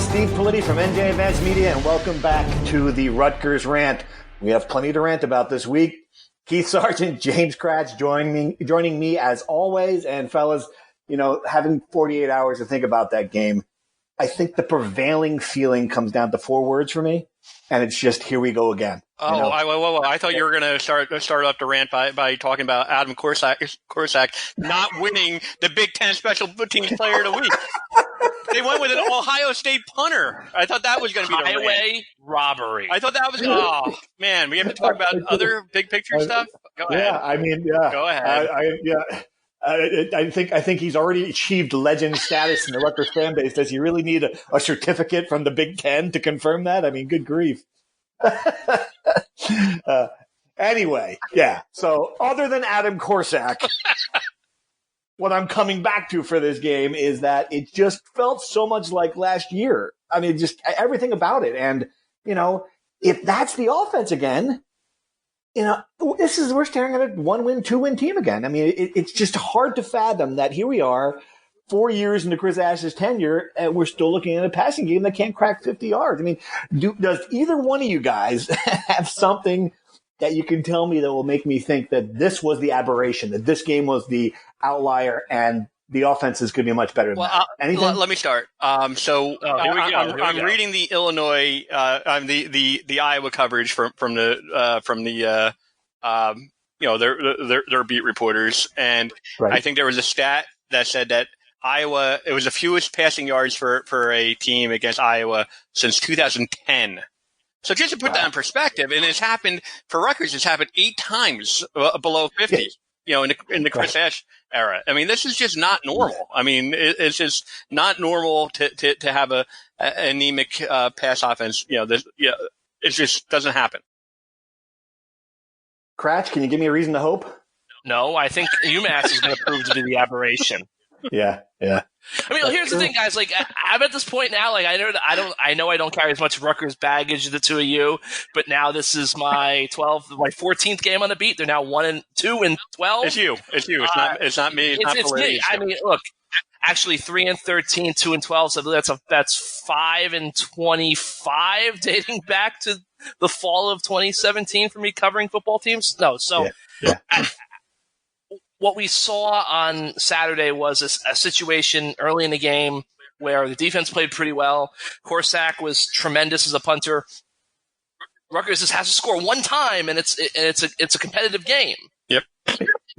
Steve Politi from NJ Advanced Media, and welcome back to the Rutgers Rant. We have plenty to rant about this week. Keith Sargent, James Kratz joining me as always. And fellas, having 48 hours to think about that game, I think the prevailing feeling comes down to 4 words for me, and it's just, here we go again. I thought you were going to start off the rant by talking about Adam Korsak not winning the Big Ten Special Teams Player of the Week. They went with an Ohio State punter. I thought that was going to be the highway robbery. I thought that was. Oh man, we have to talk about other big picture stuff. Go ahead. Go ahead. I think he's already achieved legend status in the Rutgers fan base. Does he really need a certificate from the Big Ten to confirm that? I mean, good grief. Anyway, yeah. So other than Adam Korsak, what I'm coming back to for this game is that it just felt so much like last year. I mean, just everything about it. And, if that's the offense again, we're staring at a 1-win, 2-win team again. I mean, it's just hard to fathom that here we are 4 years into Chris Ash's tenure, and we're still looking at a passing game that can't crack 50 yards. I mean, does either one of you guys have something that you can tell me that will make me think that this was the aberration, that this game was the outlier, and the offense is going to be much better than that? Anything? Let me start. I'm reading the Illinois, the Iowa coverage from their beat reporters, and right. I think there was a stat that said that Iowa, it was the fewest passing yards for a team against Iowa since 2010. So just to put that in perspective, and it's happened for Rutgers, it's happened 8 times below 50. In the Chris Ash era. I mean, this is just not normal. I mean, it's just not normal to have a anemic pass offense. It just doesn't happen. Kratz, can you give me a reason to hope? No, I think UMass is going to prove to be the aberration. Yeah. I mean, here's the thing, guys. Like, I'm at this point now. Like, I know I don't carry as much Rutgers baggage as the two of you, but now this is my 14th game on the beat. They're now 1-2 and 12. It's you. It's not me. It's me. I mean, look, actually 3-13, 2-12. So that's 5-25, dating back to the fall of 2017 for me covering football teams. No, so. Yeah. What we saw on Saturday was a situation early in the game where the defense played pretty well. Korsak was tremendous as a punter. Rutgers just has to score one time, and it's a competitive game. Yep.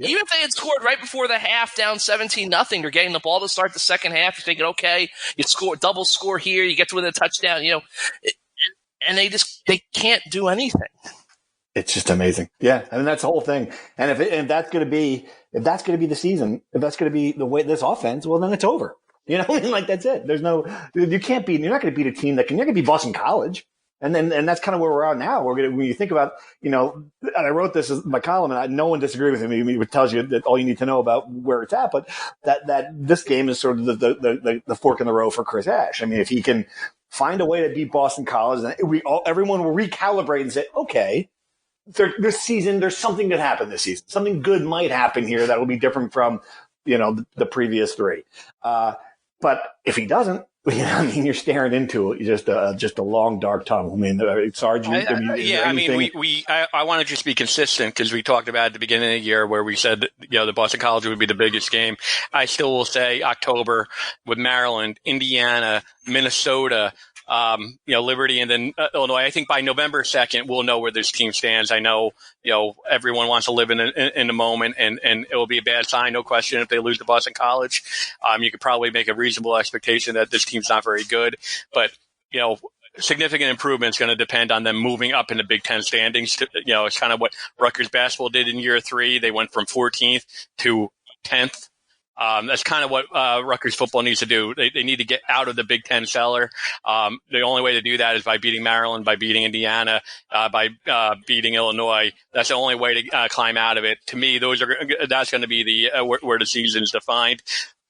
Even if they had scored right before the half, down 17-0, they're getting the ball to start the second half. You're thinking, okay, you score double score here, you get to win a touchdown, and they can't do anything. It's just amazing. Yeah. I mean, that's the whole thing. And if that's going to be the season, if that's going to be the way this offense, well, then it's over. That's it. You're not going to beat a team you're going to beat Boston College. And that's kind of where we're at now. When you think about, and I wrote this as my column, and no one disagreed with me. It tells you that all you need to know about where it's at, but that this game is sort of the fork in the road for Chris Ash. I mean, if he can find a way to beat Boston College, then everyone will recalibrate and say, okay, this season, there's something that happened this season. Something good might happen here that will be different from, the previous 3. But if he doesn't, you're staring into just a long, dark tunnel. I mean, Sarge, I want to just be consistent because we talked about at the beginning of the year where we said, the Boston College would be the biggest game. I still will say October with Maryland, Indiana, Minnesota, Liberty, and then Illinois. I think by November 2nd, we'll know where this team stands. I know, everyone wants to live in the moment, and it will be a bad sign, no question, if they lose to Boston College. You could probably make a reasonable expectation that this team's not very good, but, significant improvement is going to depend on them moving up in the Big Ten standings. It's kind of what Rutgers basketball did in year 3. They went from 14th to 10th. That's kind of what Rutgers football needs to do. They need to get out of the Big Ten cellar. The only way to do that is by beating Maryland, by beating Indiana, by beating Illinois. That's the only way to climb out of it. To me, that's going to be where the season is defined.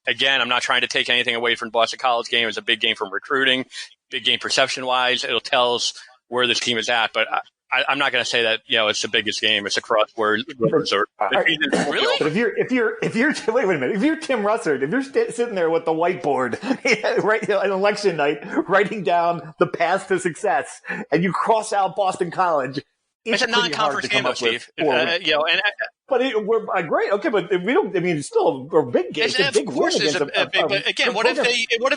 Again, I'm not trying to take anything away from the Boston College game. It's a big game from recruiting, big game perception-wise. It'll tell us where this team is at. But I'm not going to say that it's the biggest game. It's across where really. But if you're wait a minute, if you're Tim Russert, if you're sitting there with the whiteboard, right, on election night, writing down the path to success, and you cross out Boston College, it's a non-conference game, Steve. But we're great. Okay, but we don't. I mean, it's still a big game. It's a big win against but again, what if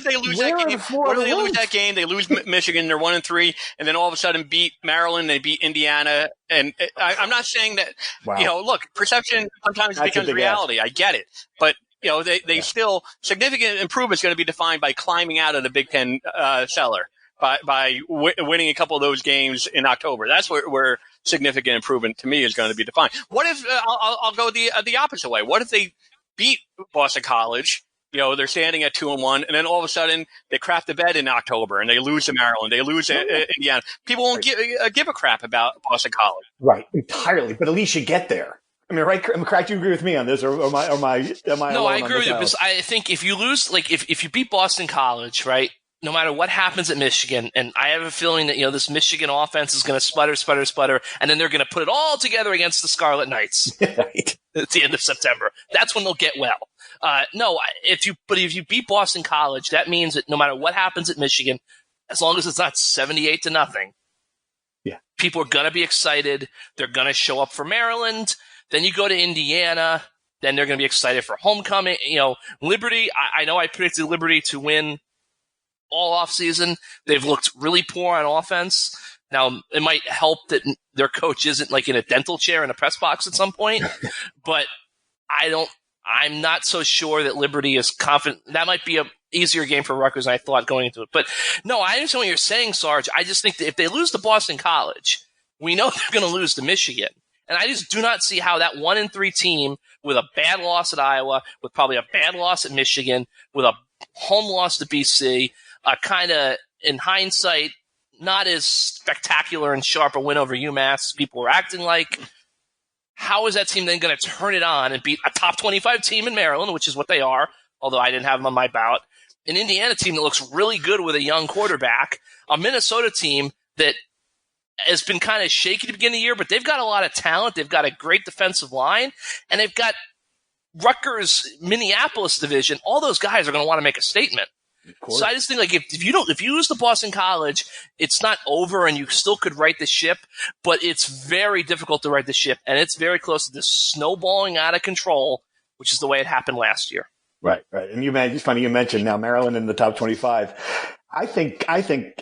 they lose that game? What if they lose that game? They lose Michigan. They're 1-3, and then all of a sudden beat Maryland. They beat Indiana. And I'm not saying that. Wow. Look, perception sometimes becomes reality. I get it, but they still significant improvement is going to be defined by climbing out of the Big Ten cellar. By winning a couple of those games in October. That's where significant improvement to me is going to be defined. What if I'll go the opposite way? What if they beat Boston College? They're standing at 2-1, and then all of a sudden they crap the bed in October and they lose to Maryland, they lose to Indiana. People won't give a crap about Boston College, right? Entirely, but at least you get there. I mean, right? Craig, you agree with me on this, or am I? No, I agree with you because I think if you lose, like if you beat Boston College, right? No matter what happens at Michigan, and I have a feeling that this Michigan offense is going to sputter, and then they're going to put it all together against the Scarlet Knights right. At the end of September. That's when they'll get well. If you beat Boston College, that means that no matter what happens at Michigan, as long as it's not 78-0, people are going to be excited. They're going to show up for Maryland. Then you go to Indiana. Then they're going to be excited for homecoming. Liberty. I know I predicted Liberty to win all offseason. They've looked really poor on offense. Now, it might help that their coach isn't like in a dental chair in a press box at some point, but I'm not so sure that Liberty is confident. That might be a easier game for Rutgers than I thought going into it. But no, I understand what you're saying, Sarge. I just think that if they lose to Boston College, we know they're going to lose to Michigan. And I just do not see how that 1-3 team with a bad loss at Iowa, with probably a bad loss at Michigan, with a home loss to BC, kind of, in hindsight, not as spectacular and sharp a win over UMass as people were acting like. How is that team then going to turn it on and beat a top 25 team in Maryland, which is what they are, although I didn't have them on my ballot, an Indiana team that looks really good with a young quarterback, a Minnesota team that has been kind of shaky at the beginning of the year, but they've got a lot of talent. They've got a great defensive line, and they've got Rutgers, Minneapolis division. All those guys are going to want to make a statement. So I just think, like, if you lose to Boston College, it's not over, and you still could right the ship. But it's very difficult to right the ship, and it's very close to this snowballing out of control, which is the way it happened last year. Right. And it's funny you mentioned now Maryland in the top 25. I think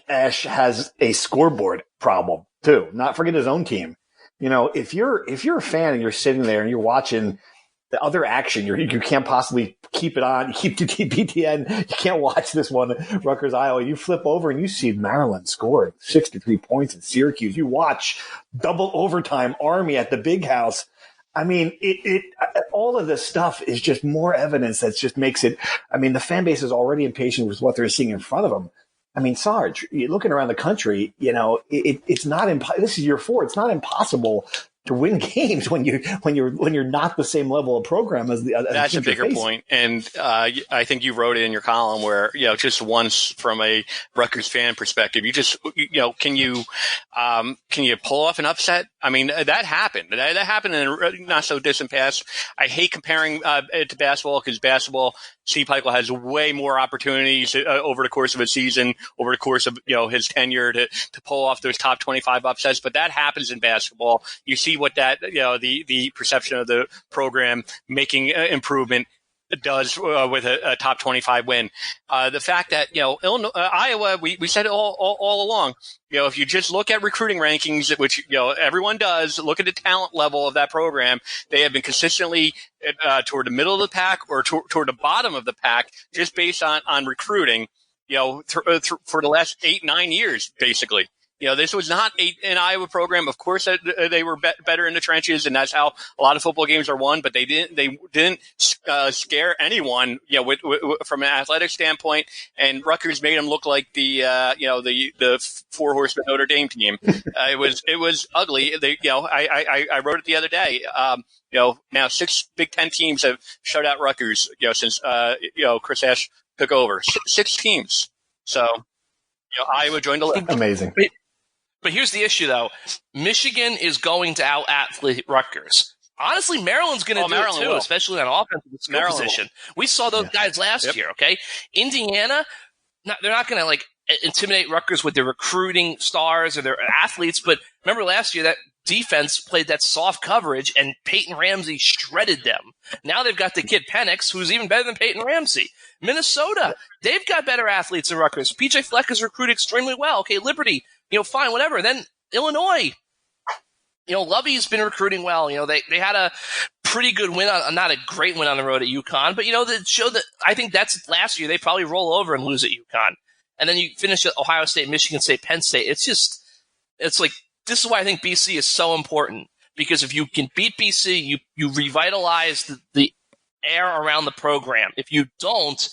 Ash has a scoreboard problem too. Not forget his own team. If you're a fan and you're sitting there and you're watching the other action, you can't possibly keep it on. You keep the BTN. You can't watch this one, Rutgers, Iowa. You flip over and you see Maryland scoring 63 points in Syracuse. You watch double overtime Army at the Big House. I mean, all of this stuff is just more evidence that just makes it. I mean, the fan base is already impatient with what they're seeing in front of them. I mean, Sarge, you're looking around the country, it's not this is year 4. It's not impossible to win games when you're not the same level of program as the other. That's a bigger point. And I think you wrote it in your column where, just once from a Rutgers fan perspective, can you pull off an upset? I mean, that happened. That happened in a not so distant past. I hate comparing it to basketball because basketball, Steve Pikiell has way more opportunities over the course of a season, over the course of his tenure to pull off those top 25 upsets. But that happens in basketball. You see what that the perception of the program making improvement does with a top 25 win. The fact that Illinois, Iowa, we said it all along. If you just look at recruiting rankings, which everyone does, look at the talent level of that program. They have been consistently toward the middle of the pack or toward the bottom of the pack, just based on recruiting. For the last 8-9 years, basically. This was not an Iowa program. Of course, they were better in the trenches, and that's how a lot of football games are won. But they didn't scare anyone, from an athletic standpoint. And Rutgers made them look like the four horsemen Notre Dame team. It was ugly. I wrote it the other day. Now 6 Big Ten teams have shut out Rutgers, since Chris Ash took over. 6 teams. So, Iowa joined the list. Amazing. But here's the issue, though. Michigan is going to out-athlete Rutgers. Honestly, Maryland's going to do it, too, will. Especially on offensive skill position. We saw those guys last year, okay? Indiana, they're not going to, intimidate Rutgers with their recruiting stars or their athletes, but remember last year that defense played that soft coverage, and Peyton Ramsey shredded them. Now they've got the kid Penix, who's even better than Peyton Ramsey. Minnesota, they've got better athletes than Rutgers. PJ Fleck is recruited extremely well. Okay, Liberty, fine, whatever. Then Illinois, Lovey's been recruiting well. They had a pretty good win, not a great win on the road at UConn, but that showed that I think that's last year. They probably roll over and lose at UConn. And then you finish at Ohio State, Michigan State, Penn State. This is why I think BC is so important, because if you can beat BC, you revitalize the air around the program. If you don't,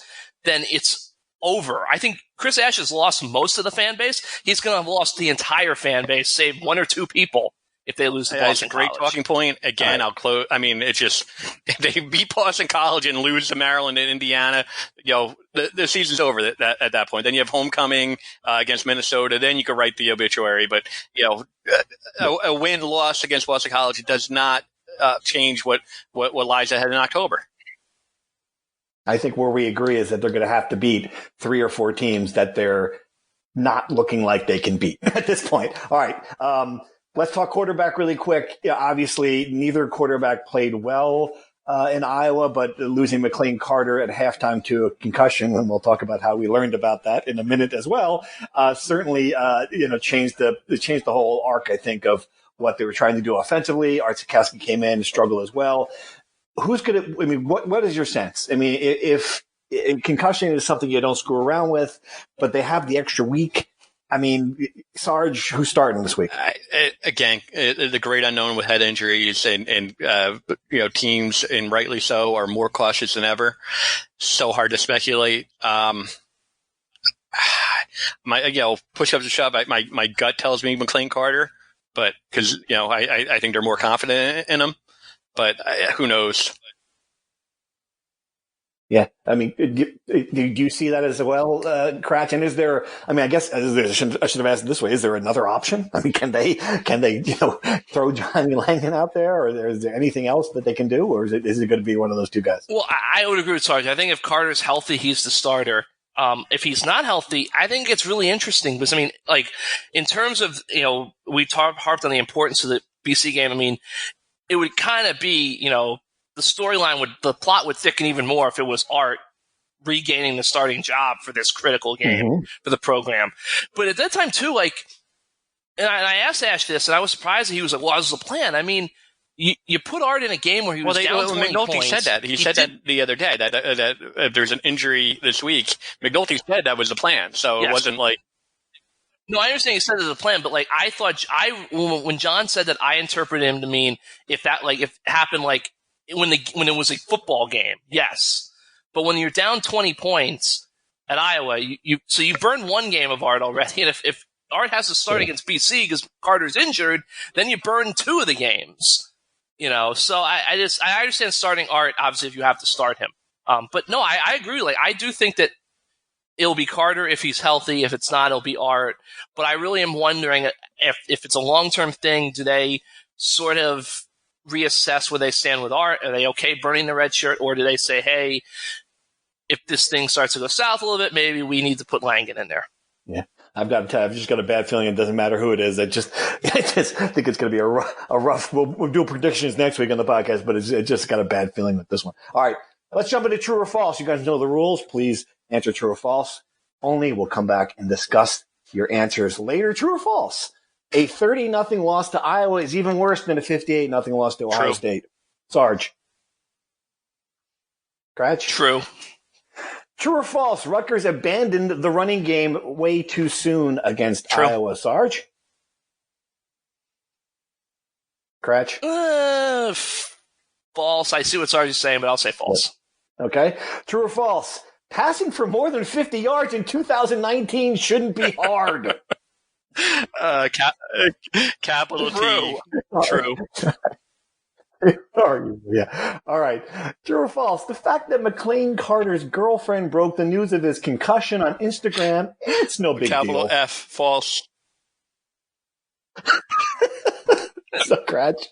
then it's over. I think Chris Ash has lost most of the fan base. He's going to have lost the entire fan base, save one or two people if they lose to Boston College. Great talking point. Again, I'll close. I mean, it's just if they beat Boston College and lose to Maryland and Indiana, the season's over at that point. Then you have homecoming against Minnesota. Then you could write the obituary. But a win-loss against Boston College does not change what lies ahead in October. I think where we agree is that they're going to have to beat 3 or 4 teams that they're not looking like they can beat at this point. All right. Let's talk quarterback really quick. Obviously, neither quarterback played well in Iowa, but losing McLane-Carter at halftime to a concussion, and we'll talk about how we learned about that in a minute as well, certainly changed the whole arc, I think, of what they were trying to do offensively. Artur-Sitkowski came in and struggled as well. Who's going to – I mean, what is your sense? I mean, if concussion is something you don't screw around with, but they have the extra week – I mean, Sarge, who's starting this week? The great unknown with head injuries and teams, and rightly so, are more cautious than ever. So hard to speculate. Push up to shove. My gut tells me McLane-Carter, but because I think they're more confident in him. But who knows? Yeah, I mean, do you see that as well, Cratch? And is there? I mean, I guess I should have asked it this way: is there another option? I mean, can they throw Johnny Langan out there, or is there anything else that they can do, or is it going to be one of those two guys? Well, I would agree with Sarge. I think if Carter's healthy, he's the starter. If he's not healthy, I think it's really interesting because, I mean, in terms of, we harped on the importance of the BC game. I mean, it would kind of be, the plot would thicken even more if it was Art regaining the starting job for this critical game for the program. But at that time, too, and I asked Ash this, and I was surprised that he was like, well, this is the plan. I mean, you put Art in a game where he was down 20 McNulty points. said that. He said that the other day, that if there's an injury this week, McNulty said that was the plan. So It wasn't like... No, I understand he said it as a plan, but I thought when John said that, I interpreted him to mean if it happened when it was a football game, yes. But when you're down 20 points at Iowa, you burn one game of Art already, and if Art has to start against BC because Carter's injured, then you burn 2 of the games. So I understand starting Art, obviously, if you have to start him. But no, I agree. I do think that it'll be Carter if he's healthy. If it's not, it'll be Art. But I really am wondering if it's a long-term thing, do they sort of reassess where they stand with Art? Are they okay burning the red shirt, or do they say, hey, if this thing starts to go south a little bit, maybe we need to put Langan in there? Yeah. I've just got a bad feeling it doesn't matter who it is. I just think it's going to be a rough. We'll do predictions next week on the podcast, but it just got a bad feeling with this one. All right, let's jump into true or false. You guys know the rules. Please answer true or false only. We'll come back and discuss your answers later. True or false? A 30-0 loss to Iowa is even worse than a 58-0 loss to Ohio State. Sarge. Cratch? True. True or false? Rutgers abandoned the running game way too soon against Iowa. Sarge? Cratch? False. I see what Sarge is saying, but I'll say false. Okay. True or false? Passing for more than 50 yards in 2019 shouldn't be hard. Capital T. True. Yeah. All right. True or false? The fact that McLane-Carter's girlfriend broke the news of his concussion on Instagram, it's no big deal. Capital F. False. So, Cratch.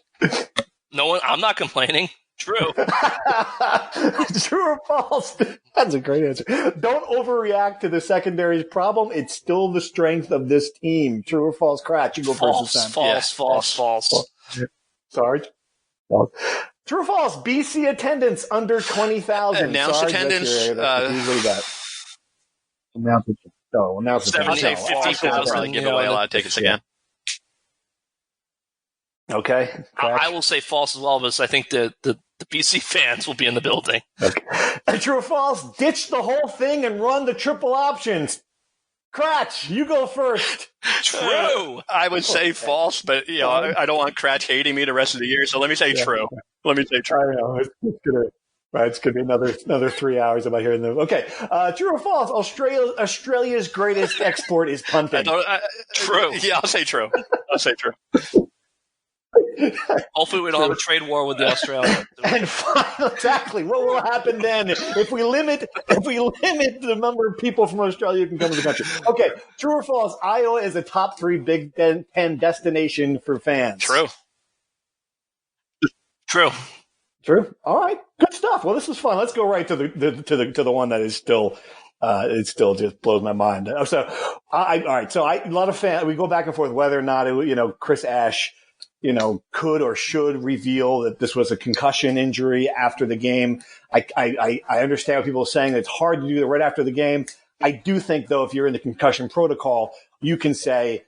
No one. I'm not complaining. True. True or false? That's a great answer. Don't overreact to the secondary's problem. It's still the strength of this team. True or false, Cratch? You go first this time. False. Sorry. False. True or false? BC attendance under 20,000. Announced attendance. Usually that. Announced attendance. 50,000. Probably give away a lot of tickets again. Okay. I will say false as well, because I think the BC fans will be in the building. Okay. True or false? Ditch the whole thing and run the triple options. Cratch, you go first. True. I would say false, but I don't want Cratch hating me the rest of the year, so let me say true. I know. It's gonna be another 3 hours about hearing them. Okay. True or false? Australia's greatest export is punting. True. Yeah, I'll say true. Hopefully we don't have a trade war with the Australians. And exactly, what will happen then if we limit the number of people from Australia who can come to the country? Okay, true or false? Iowa is a top 3 Big Ten destination for fans. True. All right, good stuff. Well, this was fun. Let's go right to the one that is still. It still just blows my mind. So, all right. So, a lot of fans. We go back and forth whether or not Chris Ash, could or should reveal that this was a concussion injury after the game. I understand what people are saying. It's hard to do that right after the game. I do think, though, if you're in the concussion protocol, you can say,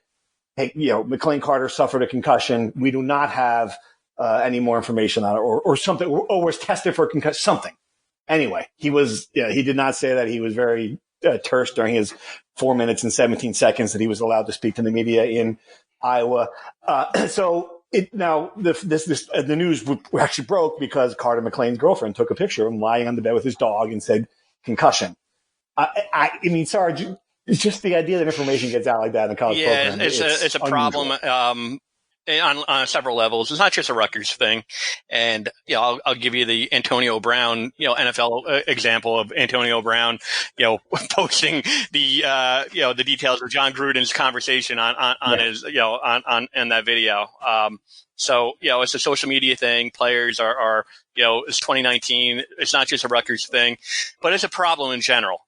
hey, McLane-Carter suffered a concussion. We do not have any more information on it or something, or was tested for concussion, something. Anyway, he did not say that. He was very terse during his 4 minutes and 17 seconds that he was allowed to speak to the media in Iowa. The news actually broke because Carter McLean's girlfriend took a picture of him lying on the bed with his dog and said concussion. I mean, Sarge, it's just the idea that information gets out like that in the college program. Yeah, it's a problem on several levels. It's not just a Rutgers thing. And I'll give you the Antonio Brown, NFL example of Antonio Brown, posting the details of John Gruden's conversation on his, in that video. So it's a social media thing. Players are it's 2019. It's not just a Rutgers thing, but it's a problem in general.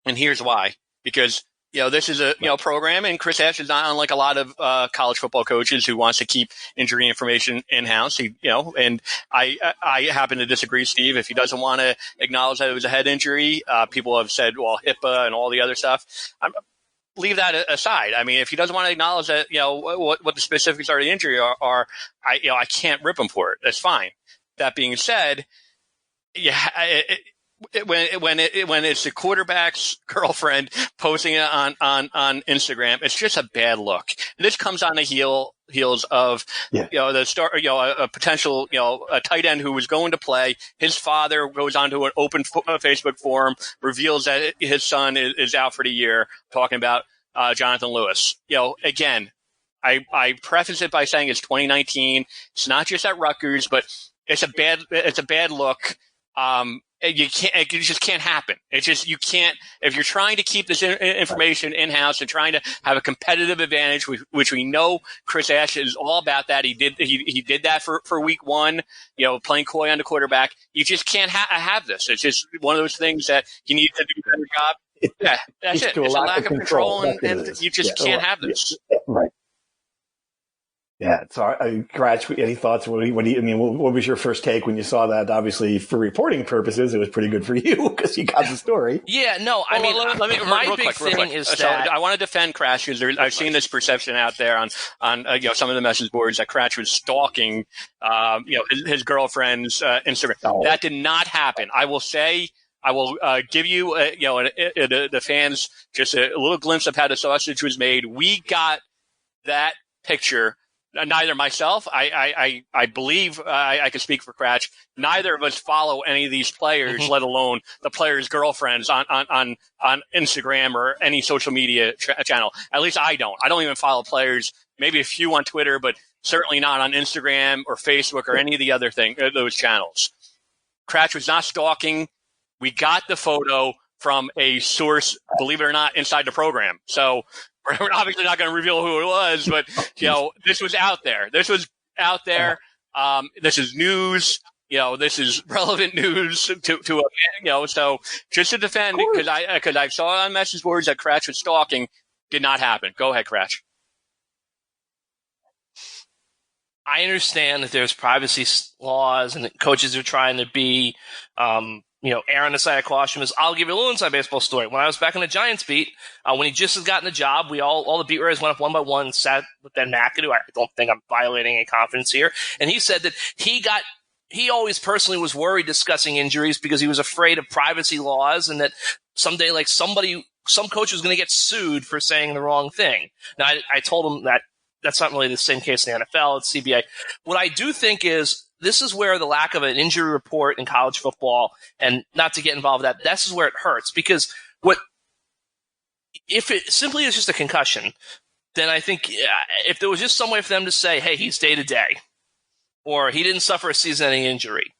And here's why. Because this is a program, and Chris Ash is not unlike a lot of college football coaches who wants to keep injury information in house. And I happen to disagree, Steve. If he doesn't want to acknowledge that it was a head injury, people have said, well, HIPAA and all the other stuff. Leave that aside. I mean, if he doesn't want to acknowledge that, what the specifics of the injury are, I can't rip him for it. That's fine. That being said, when it's the quarterback's girlfriend posting it on Instagram, it's just a bad look. And this comes on the heels of the start, a potential a tight end who was going to play. His father goes onto an open Facebook forum, reveals that his son is out for the year, talking about Jonathan Lewis. Again, I preface it by saying it's 2019. It's not just at Rutgers, but it's a bad look. It just can't happen. It's just, you can't, if you're trying to keep this information in-house and trying to have a competitive advantage, which we know Chris Ash is all about that. He did that for week one, playing coy on the quarterback. You just can't have this. It's just one of those things that you need to do a better job. That's it. It's a lack of control and you just can't have this. Right. Yeah. So, Gratch, any thoughts? What was your first take when you saw that? Obviously, for reporting purposes, it was pretty good for you because you got the story. Yeah. No, I mean, my big thing is that I want to defend Cratch because I've seen this perception out there on some of the message boards that Cratch was stalking, his girlfriend's Instagram. Oh. That did not happen. I will say. I will give you, the fans just a little glimpse of how the sausage was made. We got that picture. Neither myself, I believe I can speak for Cratch. Neither of us follow any of these players, let alone the players' girlfriends on Instagram or any social media channel. At least I don't. I don't even follow players. Maybe a few on Twitter, but certainly not on Instagram or Facebook or any of the other those channels. Cratch was not stalking. We got the photo from a source, believe it or not, inside the program. So We're obviously not going to reveal who it was, but this was out there. This was out there. This is news. This is relevant news to so just to defend, because I saw on message boards that Cratch was stalking. Did not happen. Go ahead, Cratch. I understand that there's privacy laws and that coaches are trying to be, err on the side of caution. I'll give you a little inside baseball story. When I was back in the Giants beat, when he just had gotten the job, all the beat writers went up one by one, sat with Ben McAdoo. I don't think I'm violating any confidence here. And he said that he always personally was worried discussing injuries because he was afraid of privacy laws and that someday, some coach was going to get sued for saying the wrong thing. Now, I told him that that's not really the same case in the NFL. It's CBA. What I do think is this is where the lack of an injury report in college football, and not to get involved with that, this is where it hurts. Because if it simply is just a concussion, then I think if there was just some way for them to say, hey, he's day-to-day, or he didn't suffer a season-ending injury,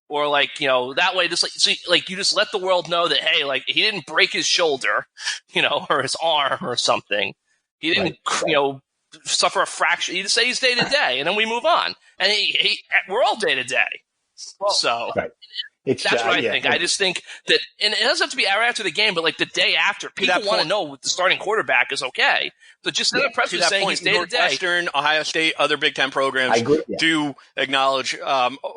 or that way, you just let the world know that, hey, he didn't break his shoulder, or his arm or something. He didn't, suffer a fracture. You just say he's day to day, and then we move on. And we're all day to day. So that's what I think. I just think that, and it doesn't have to be hour after the game, but the day after, people want to know the starting quarterback is okay. So just in the press saying he's day to day. Northwestern, Ohio State, other Big Ten programs do acknowledge.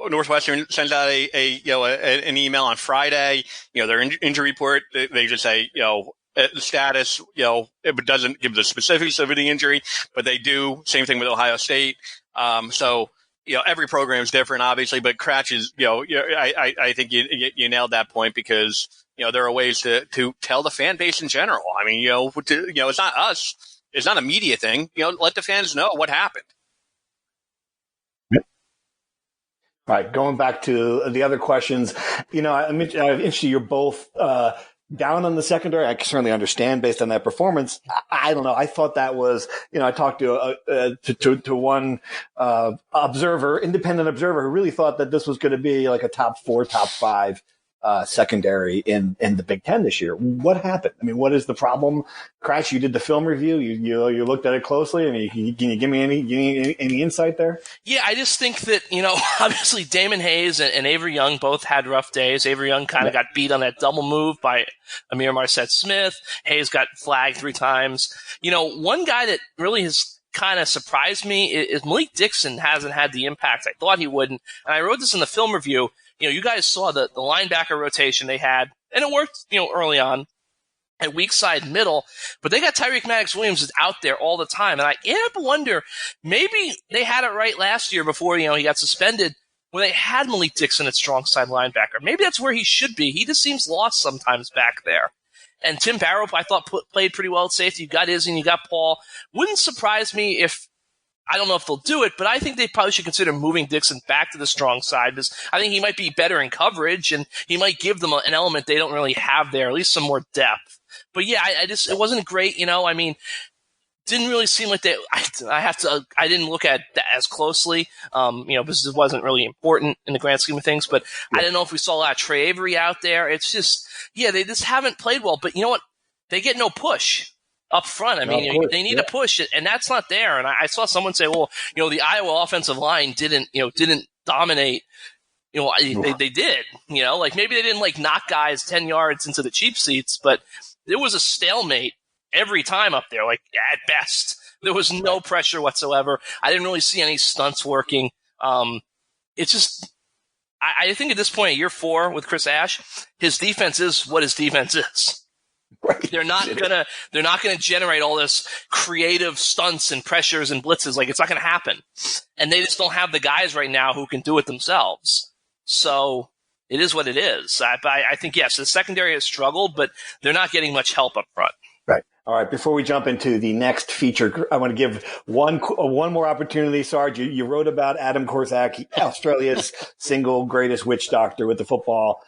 Northwestern sends out an email on Friday. Their injury report. They just say the status, it doesn't give the specifics of the injury, but they do. Same thing with Ohio State. So every program is different, obviously, but Cratch is, I think you nailed that point because, there are ways to tell the fan base in general. I mean, it's not us. It's not a media thing. Let the fans know what happened. All right. Going back to the other questions, I'm interested. You're both, down on the secondary. I certainly understand based on that performance. I don't know. I thought that was, I talked to one independent observer who really thought that this was going to be like a top 4, top 5 secondary in the Big Ten this year. What happened? I mean, what is the problem? Cratch, you did the film review. You looked at it closely, and can you give me any insight there? Yeah, I just think that, obviously Damon Hayes and Avery Young both had rough days. Avery Young kind of got beat on that double move by Amir Marset-Smith. Hayes got flagged 3 times. One guy that really has kind of surprised me is Malik Dixon hasn't had the impact I thought he would. And I wrote this in the film review. You guys saw the linebacker rotation they had, and it worked, early on at weak side middle, but they got Tyreek Maddox-Williams out there all the time. And I have to wonder, maybe they had it right last year before, he got suspended, where they had Malik Dixon at strong side linebacker. Maybe that's where he should be. He just seems lost sometimes back there. And Tim Barrow, I thought, played pretty well at safety. You got Izzy and you got Paul. Wouldn't surprise me if, I don't know if they'll do it, but I think they probably should consider moving Dixon back to the strong side because I think he might be better in coverage and he might give them an element they don't really have there, at least some more depth. But yeah, it wasn't great, I mean, didn't really seem like I didn't look at that as closely, because it wasn't really important in the grand scheme of things, but I didn't know if we saw a lot of Trey Avery out there. It's just, they just haven't played well, but you know what? They get no push up front. I mean, they need a push, and that's not there. And I saw someone say, well, the Iowa offensive line didn't dominate. They did, maybe they didn't knock guys 10 yards into the cheap seats, but there was a stalemate every time up there, at best. There was no pressure whatsoever. I didn't really see any stunts working. It's just, I think at this point, year 4 with Chris Ash, his defense is what his defense is. Right. They're not gonna generate all this creative stunts and pressures and blitzes. It's not gonna happen. And they just don't have the guys right now who can do it themselves. So it is what it is. I think, yes, the secondary has struggled, but they're not getting much help up front. Right. All right. Before we jump into the next feature, I want to give one more opportunity. Sarge, you wrote about Adam Korsak, Australia's single greatest witch doctor with the football.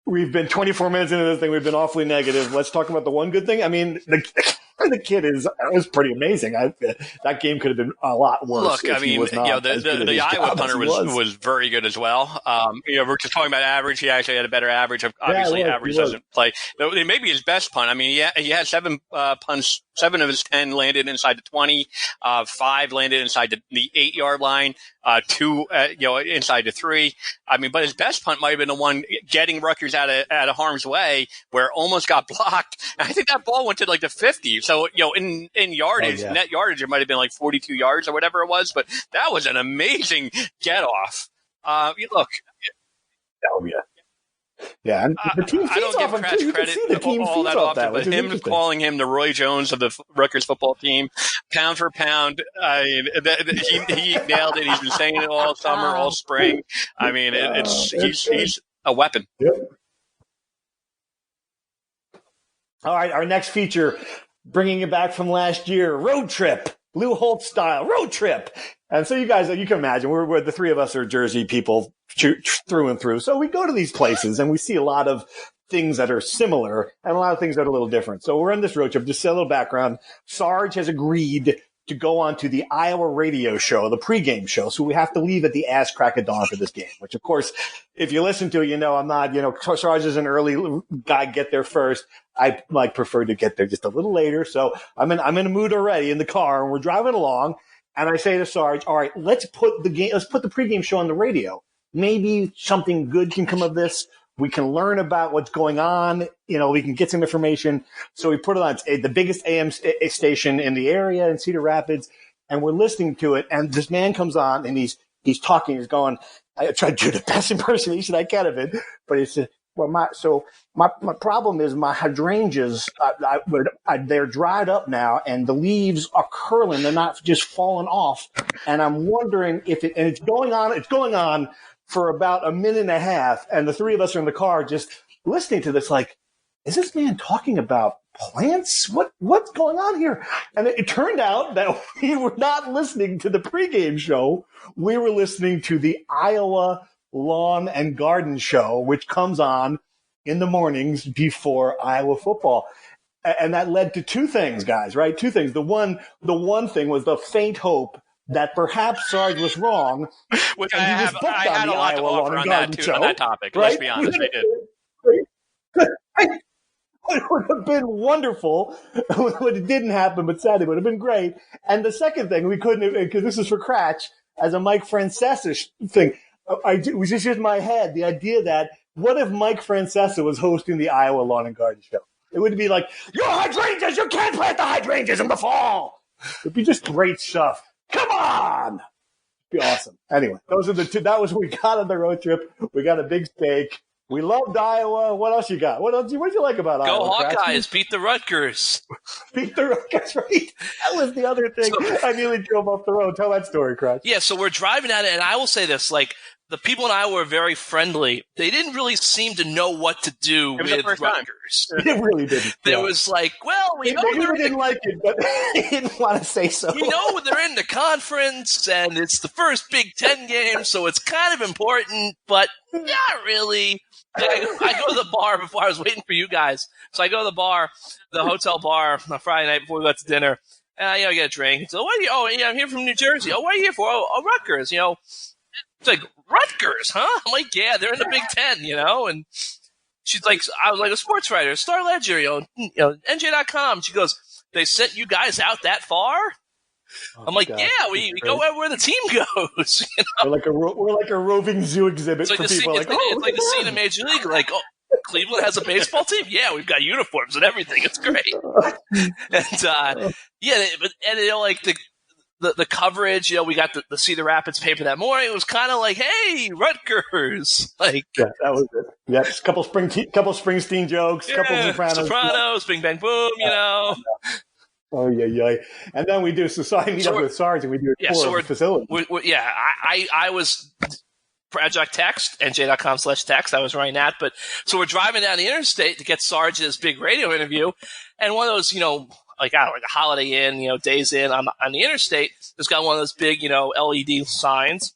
We've been 24 minutes into this thing. We've been awfully negative. Let's talk about the one good thing. I mean, the kid was pretty amazing. That game could have been a lot worse. Look, I mean, the Iowa punter was very good as well. We're just talking about average. He actually had a better average. Obviously, average doesn't play. Maybe his best punt. I mean, he had 7 punts 7 of his 10 landed inside the 20, 5 landed inside the 8-yard line, 2 inside the 3. I mean, but his best punt might have been the one getting Rutgers out of harm's way, where it almost got blocked. And I think that ball went to like the 50. So in yardage, net yardage, it might have been like 42 yards or whatever it was. But that was an amazing get off. Look. Oh yeah. Yeah, and the team I don't give Kratz credit all that often, but him calling him the Roy Jones of the Rutgers football team, pound for pound, he nailed it. He's been saying it all summer, all spring. I mean, he's a weapon. Yep. All right, our next feature, bringing it back from last year, road trip, Lou Holtz style road trip. And so you guys, you can imagine, we're the three of us are Jersey people through and through. So we go to these places and we see a lot of things that are similar and a lot of things that are a little different. So we're on this road trip. Just a little background. Sarge has agreed to go on to the Iowa radio show, the pregame show. So we have to leave at the ass crack of dawn for this game, which of course, if you listen to it, I'm not, Sarge is an early guy, get there first. I prefer to get there just a little later. So I'm in a mood already in the car and we're driving along. And I say to Sarge, all right, let's put the pregame show on the radio. Maybe something good can come of this. We can learn about what's going on. We can get some information. So we put it on. It's the biggest AM station in the area in Cedar Rapids. And we're listening to it. And this man comes on and he's talking. He's going, I tried to do the best impersonation I can of it. But he said, well, my problem is my hydrangeas, they're dried up now and the leaves are curling. They're not just falling off. And I'm wondering and it's going on for about a minute and a half. And the three of us are in the car just listening to this, like, is this man talking about plants? What's going on here? And it turned out that we were not listening to the pregame show. We were listening to the Iowa Lawn and Garden Show, which comes on in the mornings before Iowa football. And that led to two things, guys, right? Two things. The one thing was the faint hope that perhaps Sarge was wrong. Which I had a lot to offer on that topic. Right? Let's be honest, I did. It would have been wonderful when it didn't happen, but sadly, it would have been great. And the second thing, we couldn't, because this is for Kratz, as a Mike Francesa thing, it was just in my head, the idea that what if Mike Francesa was hosting the Iowa Lawn and Garden Show? It would be like, your hydrangeas, you can't plant the hydrangeas in the fall. It'd be just great stuff. Come on. It'd be awesome. Anyway, those are the two. That was what we got on the road trip. We got a big steak. We loved Iowa. What else you got? What did you like about Iowa? Go Hawkeyes. Beat the Rutgers. Beat the Rutgers, right? That was the other thing. I nearly drove off the road. Tell that story, Kratz. Yeah, so we're driving at it, and I will say this, the people in Iowa were very friendly. They didn't really seem to know what to do with Rutgers. They really didn't. There was like, well, we know they didn't like it, but they didn't want to say so. We know they're in the conference, and it's the first Big Ten game, so it's kind of important, but not really. I go to the bar before I was waiting for you guys. So I go to the bar, the hotel bar, on Friday night before we went to dinner. And I get a drink. So what are you? Oh, yeah, I'm here from New Jersey. Oh, what are you here for? Oh, Rutgers. It's like, Rutgers, huh? I'm like, yeah, they're in the Big Ten, And she's like, I was like a sports writer, Star Ledger, NJ.com. She goes, they sent you guys out that far? Oh, I'm like, God. Yeah, we go where the team goes. We're like a roving zoo exhibit for people. It's like the scene in Major League. Like, oh, Cleveland has a baseball team. Yeah, we've got uniforms and everything. It's great. And the coverage. We got the Cedar Rapids paper that morning. It was kind of like, hey, Rutgers. Like, yeah, that was it. Yeah, just a couple Springsteen jokes, couple Sopranos, Bing Bang Boom. Oh, yeah. And then we do, so I meet up with Sarge and we do a tour of the facility. I was Project Text, NJ.com/text. I was writing that. But so we're driving down the interstate to get Sarge's big radio interview. And one of those, like a Holiday Inn, Days Inn on the interstate, it's got one of those big, LED signs.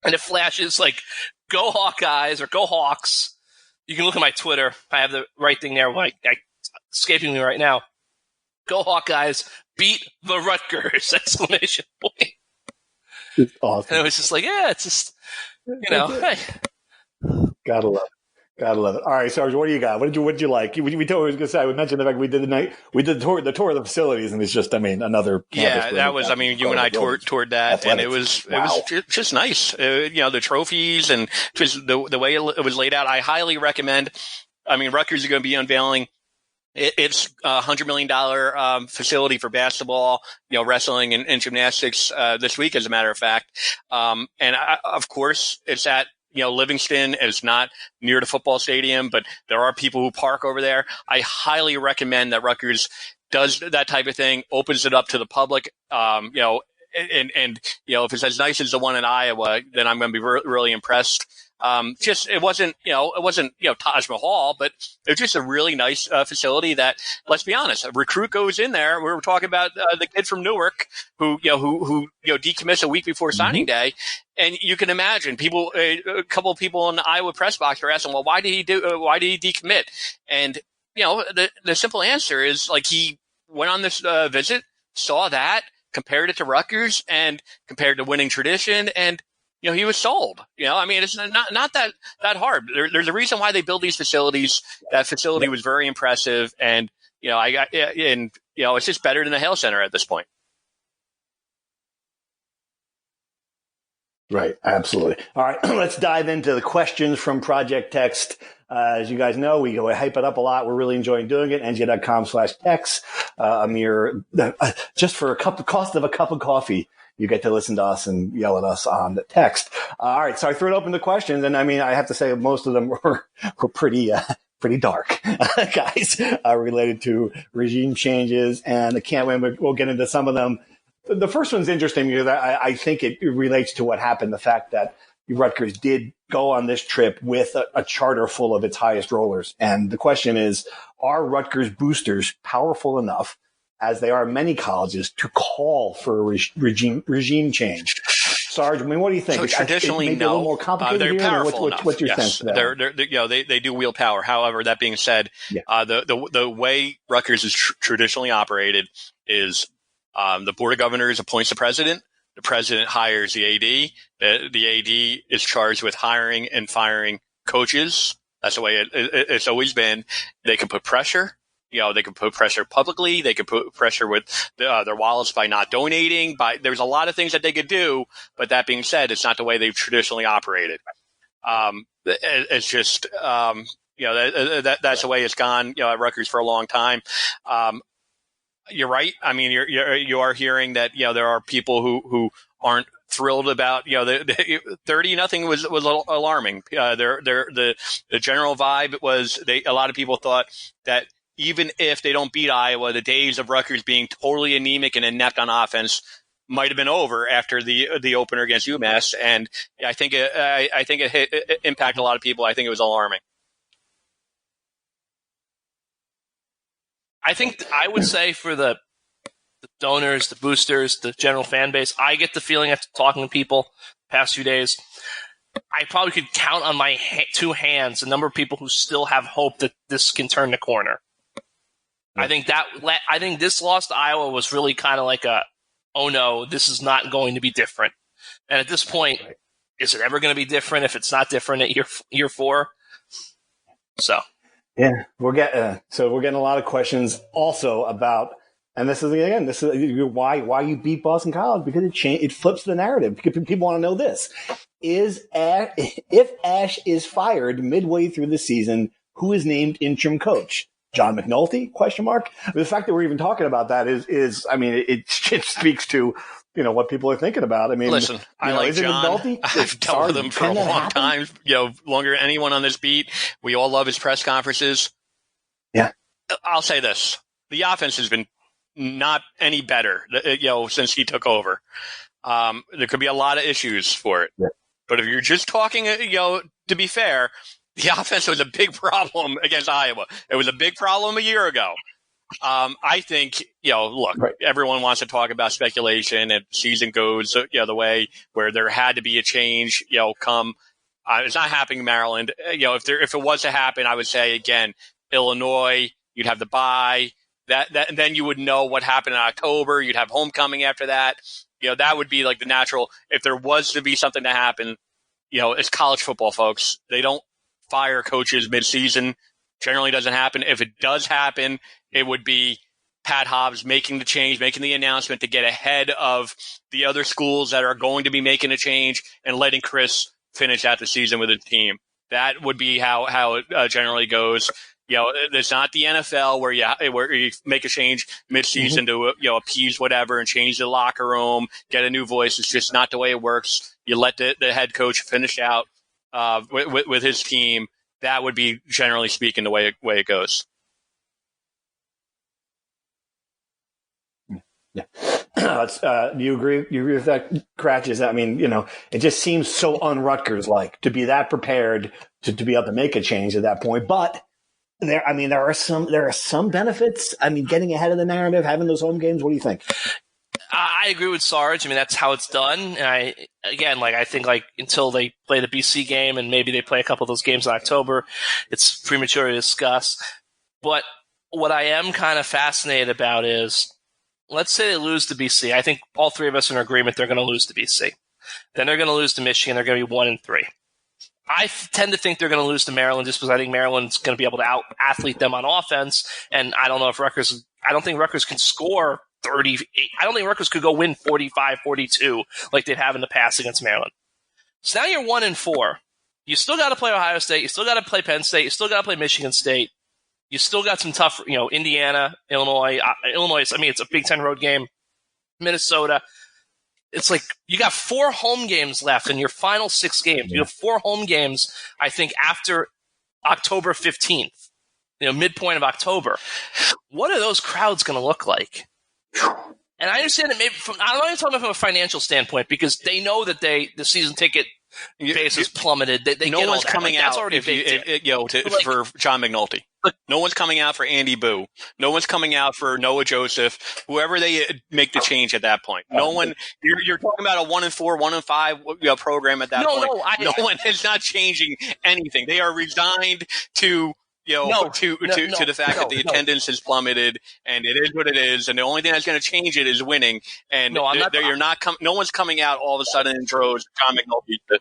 And it flashes like, go Hawkeyes or go Hawks. You can look at my Twitter. I have the right thing there. Escaping me right now. Go Hawkeyes, beat the Rutgers! ! It's awesome. And it was just like, yeah, it's just, hey. Gotta love Gotta love it. All right, Sarge, what do you got? What did you like? We mentioned the fact we did the tour of the facilities, and it's just, another campus. Yeah, that was, you and I toured that, and it was just nice. The trophies and just the way it was laid out. I highly recommend. Rutgers are going to be unveiling it's $100 million facility for basketball, wrestling and gymnastics this week, as a matter of fact. Of course, it's at Livingston. Is not near the football stadium, but there are people who park over there. I highly recommend that Rutgers does that type of thing, opens it up to the public. And if it's as nice as the one in Iowa, then I'm going to be really impressed. It wasn't Taj Mahal, but it was just a really nice facility that, let's be honest, a recruit goes in there. We were talking about the kid from Newark who decommits a week before signing day. And you can imagine a couple of people in the Iowa press box are asking, well, why did he decommit? And, the simple answer is, he went on this visit, saw that, compared it to Rutgers and compared to winning tradition, and he was sold. It's not that hard. There's a reason why they build these facilities. That facility was very impressive, and it's just better than the Hale Center at this point. Right, absolutely. All right, let's dive into the questions from Project Text. As you guys know, we hype it up a lot. We're really enjoying doing it. NJ.com/text. Amir, just for cost of a cup of coffee, you get to listen to us and yell at us on the text. All right, so I threw it open to questions, and I have to say most of them were pretty dark, guys, related to regime changes, and I can't wait. We'll get into some of them. The first one's interesting because I think it relates to what happened, the fact that Rutgers did go on this trip with a charter full of its highest rollers. And the question is, are Rutgers boosters powerful enough, as they are many colleges, to call for a regime change? Sarge, what do you think? So traditionally, no. A little more complicated. They're here, powerful enough. What's your sense of that? They do wield power. However, that being said, the way Rutgers is traditionally operated is the Board of Governors appoints the president. The president hires the AD. The AD is charged with hiring and firing coaches. That's the way it's always been. They can put pressure. They can put pressure publicly. They can put pressure with their wallets by not donating. There's a lot of things that they could do. But that being said, it's not the way they've traditionally operated. It's just, that's the way it's gone, at Rutgers for a long time. You're right. You are hearing that, there are people who aren't thrilled about, the 30-0 was alarming. The general vibe was a lot of people thought that even if they don't beat Iowa, the days of Rutgers being totally anemic and inept on offense might have been over after the opener against UMass. And I think it impacted a lot of people. I think it was alarming. I think I would say for the donors, the boosters, the general fan base, I get the feeling after talking to people the past few days, I probably could count on my two hands the number of people who still have hope that this can turn the corner. I think this loss to Iowa was really kind of like oh no, this is not going to be different. And at this point, is it ever going to be different if it's not different at year 4? So. Yeah, we're getting a lot of questions also about, and this is why you beat Boston College, because it flips the narrative. People want to know this: if Ash is fired midway through the season, who is named interim coach? John McNulty? ? The fact that we're even talking about that is it speaks to what people are thinking about. Listen, I like John. McNulty? I've dealt with him for a long time. Longer than anyone on this beat. We all love his press conferences. Yeah. I'll say this: the offense has been not any better, since he took over. There could be a lot of issues for it. Yeah. But if you're just talking, to be fair, the offense was a big problem against Iowa. It was a big problem a year ago. I think, look, right. Everyone wants to talk about speculation, and season goes, the way where there had to be a change, come. It's not happening in Maryland. If it was to happen, I would say, again, Illinois, you'd have the bye. And then you would know what happened in October. You'd have homecoming after that. That would be like the natural. If there was to be something to happen, it's college football, folks. They don't fire coaches mid-season. Generally doesn't happen. If it does happen, it would be Pat Hobbs making the change, making the announcement to get ahead of the other schools that are going to be making a change and letting Chris finish out the season with his team. That would be how it generally goes. It's not the NFL where you make a change mid-season to appease whatever and change the locker room, get a new voice. It's just not the way it works. You let the head coach finish out with his team. That would be, generally speaking, the way it goes. Yeah. Do you agree? You agree with that, Cratches? I mean, it just seems so un-Rutgers-like to be that prepared to be able to make a change at that point. But there are some benefits. I mean, getting ahead of the narrative, having those home games. What do you think? I agree with Sarge. I mean, that's how it's done. And I think until they play the BC game and maybe they play a couple of those games in October, it's premature to discuss. But what I am kind of fascinated about is, let's say they lose to BC. I think all three of us are in agreement they're going to lose to BC. Then they're going to lose to Michigan. They're going to be 1-3. I tend to think they're going to lose to Maryland just because I think Maryland's going to be able to out-athlete them on offense. And I don't know if I don't think Rutgers can score 38. I don't think Rutgers could go win 45-42 like they'd have in the past against Maryland. So now you're 1-4. You still got to play Ohio State. You still got to play Penn State. You still got to play Michigan State. You still got some tough, Indiana, Illinois. Illinois, it's a Big Ten road game. Minnesota. It's like you got 4 home games left in your final 6 games. Yeah. You have 4 home games, I think, after October 15th, midpoint of October. What are those crowds going to look like? And I understand that maybe I'm not even talking about from a financial standpoint because they know that the season ticket base has plummeted. They no get one's all that. coming that's out already for John McNulty. No one's coming out for Andy Boo. No one's coming out for Noah Joseph. Whoever they make the change at that point. No one. You're talking about a 1-4, 1-5 program at that point. No one is not changing anything. They are resigned to the fact that the attendance has plummeted, and it is what it is, and the only thing that's going to change it is winning. And no one's coming out all of a sudden in droves. John McNulty.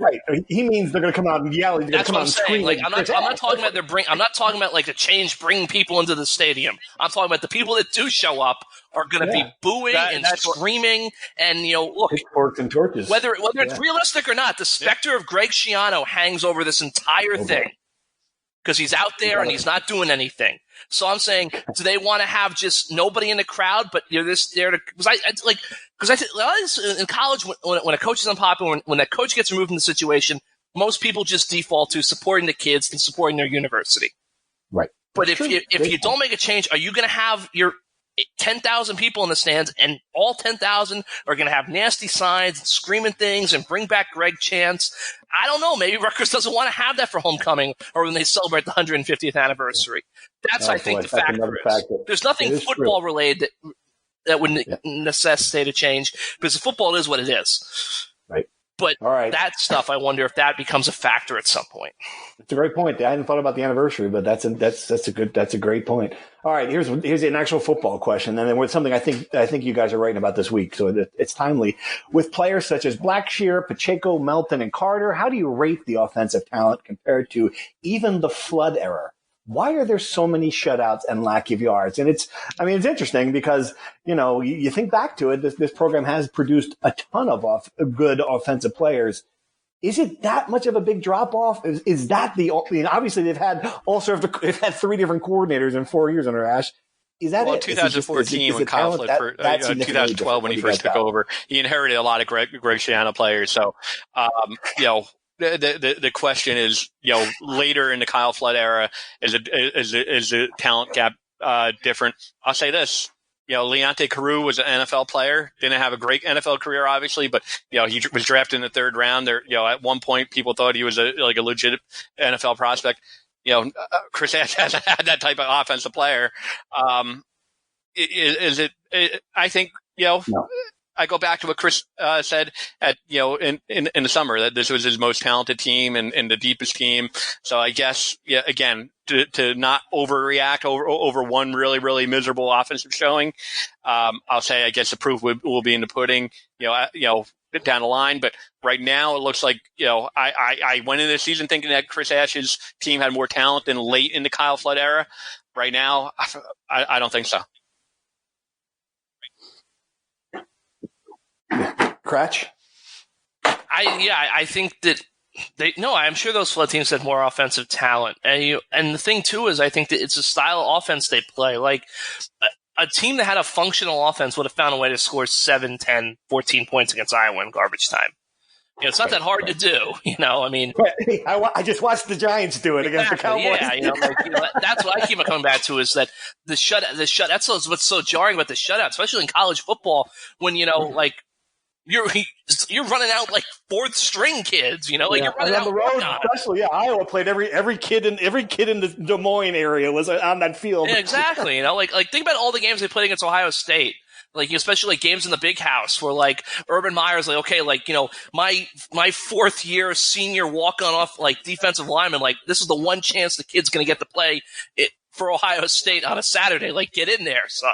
Right. He means they're going to come out and yell. They're going to come out and scream. I'm not talking about I'm not talking about the change bringing people into the stadium. I'm talking about the people that do show up are going to be booing and screaming and look. Pitchforks and torches. Whether it's realistic or not, the specter of Greg Schiano hangs over this entire thing because he's out there and he's not doing anything. So I'm saying, do they want to have just nobody in the crowd, but you're just there to? Because in college, when a coach is unpopular, when that coach gets removed from the situation, most people just default to supporting the kids and supporting their university. Right. But if you don't make a change, are you going to have your 10,000 people in the stands, and all 10,000 are going to have nasty signs, and screaming things, and bring back Greg Chance? I don't know. Maybe Rutgers doesn't want to have that for homecoming or when they celebrate the 150th anniversary. That's, I think, the factor is. There's nothing football related that would necessitate a change because football is what it is. Right. But that stuff, I wonder if that becomes a factor at some point. It's a great point. I hadn't thought about the anniversary, but that's a great point. All right, here's an actual football question, and then with something I think you guys are writing about this week, so it's timely. With players such as Blackshear, Pacheco, Melton, and Carter, how do you rate the offensive talent compared to even the flood era? Why are there so many shutouts and lack of yards? And it's interesting because, you think back to it, this program has produced a ton of good offensive players. Is it that much of a big drop off? Is that obviously they've had 3 different coordinators in 4 years under Ash. Is that it? 2014 when Kyle Flett, 2012 when he first took over, he inherited a lot of Greg Schiano players. So, The question is, later in the Kyle Flood era, is the talent gap different? I'll say this: Leonte Carew was an NFL player, didn't have a great NFL career, obviously, but he was drafted in the 3rd round. There, at one point, people thought he was a legit NFL prospect. Chris Ash hasn't had that type of offensive player. Is it? I think No. I go back to what Chris said in the summer, that this was his most talented team and the deepest team. So I guess, again, to not overreact over one really, really miserable offensive showing, I'll say I guess the proof will be in the pudding. down the line. But right now, it looks like, I went into the season thinking that Chris Ash's team had more talent than late in the Kyle Flood era. Right now, I don't think so. Cratch? I think that I'm sure those Flood teams had more offensive talent. And the thing, too, is I think that it's a style of offense they play. Like, a team that had a functional offense would have found a way to score 7, 10, 14 points against Iowa in garbage time. It's not that hard to do, I mean. I just watched the Giants do it against the Cowboys. Yeah, that's what I keep coming back to is that the shut. That's what's so jarring about the shutout, especially in college football, when you're running out like fourth string kids, you're running out on the road, especially. Yeah, Iowa played every kid in the Des Moines area was on that field. Yeah, exactly. Like think about all the games they played against Ohio State. Like, especially like games in the big house where like Urban Meyer's like, okay, like, my fourth year senior walk-on off like defensive lineman, like this is the one chance the kid's going to get to play it for Ohio State on a Saturday. Like, get in there, son.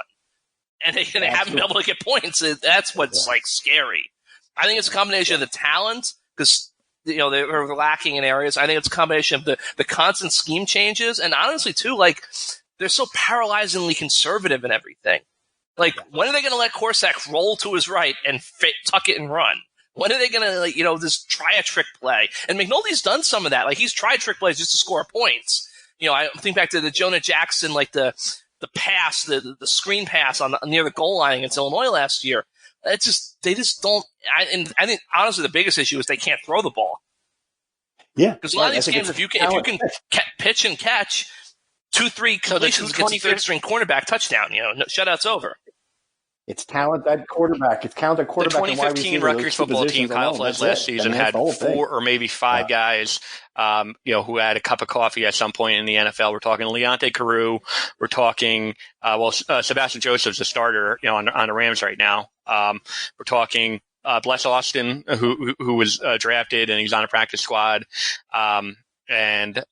And they haven't been able to get points. That's what's like scary. I think it's a combination of the talent because, they're lacking in areas. I think it's a combination of the constant scheme changes. And honestly too, like they're so paralyzingly conservative in everything. Like, when are they going to let Korsak roll to his right and tuck it and run? When are they going to, just try a trick play? And McNulty's done some of that. Like, he's tried trick plays just to score points. I think back to the Jonah Jackson, like the pass, the screen pass near the goal line against Illinois last year. They just don't. And I think, honestly, the biggest issue is they can't throw the ball. Yeah. Because a lot of these games, if you can pitch and catch 2-3 completions against the third-string cornerback, touchdown, shutout's over. It's talent at quarterback. It's talent at quarterback. The 2015 Rutgers football team, Kyle Flood's last season, had 4 or maybe 5 guys, who had a cup of coffee at some point in the NFL. We're talking Leonte Carew. We're talking, Sebastian Joseph's the starter, on the Rams right now. We're talking Bless Austin, who was drafted and he's on a practice squad, and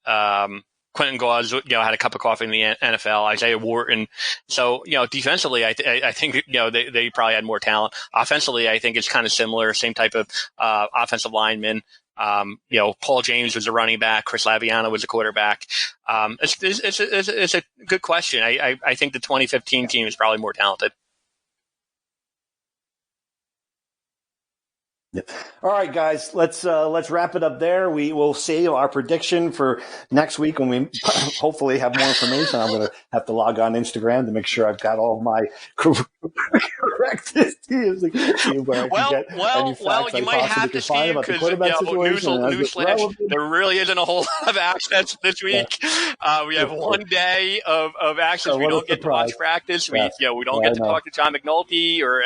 Quentin Gauze, had a cup of coffee in the NFL. Isaiah Wharton. So, defensively, I think, they probably had more talent. Offensively, I think it's kind of similar, same type of offensive lineman. Paul James was a running back. Chris Laviano was a quarterback. It's a good question. I think the 2015 team is probably more talented. Yep. All right, guys, let's wrap it up there. We will see our prediction for next week when we hopefully have more information. I'm going to have to log on Instagram to make sure I've got all of my correct teams. Well, you might have to, Steve, because newsflash, there really isn't a whole lot of access this week. We have one day of access. We don't get to watch practice. We don't get to talk to John McNulty or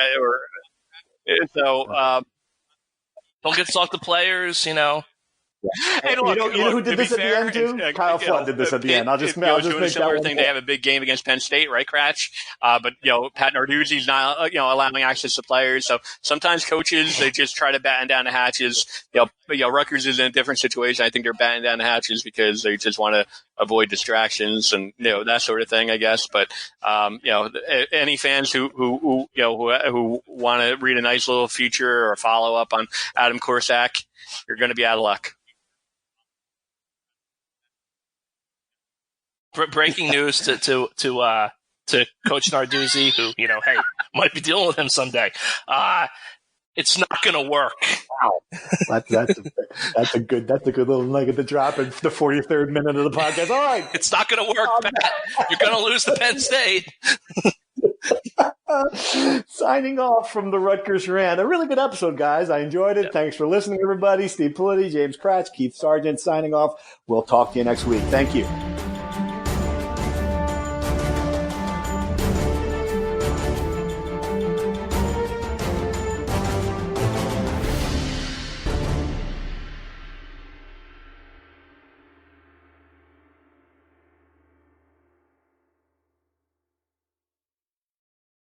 so. Don't get to talk to players, Hey, look, who did this at the end, too? Kyle Flood did this at the end. I'll just make that thing. They have a big game against Penn State, right, Cratch? But, Pat Narduzzi's not, allowing access to players. So sometimes coaches, they just try to batten down the hatches. Rutgers is in a different situation. I think they're batting down the hatches because they just want to avoid distractions and, that sort of thing, I guess. But, any fans who want to read a nice little feature or follow up on Adam Korsak, you're going to be out of luck. Breaking news to Coach Narduzzi, who hey, might be dealing with him someday. It's not going to work. Wow, that's a good little nugget to drop in the 43rd minute of the podcast. All right, it's not going to work, Pat. You're going to lose to Penn State. Signing off from the Rutgers Rant. A really good episode, guys. I enjoyed it. Yeah. Thanks for listening, everybody. Steve Politi, James Kratz, Keith Sargent signing off. We'll talk to you next week. Thank you.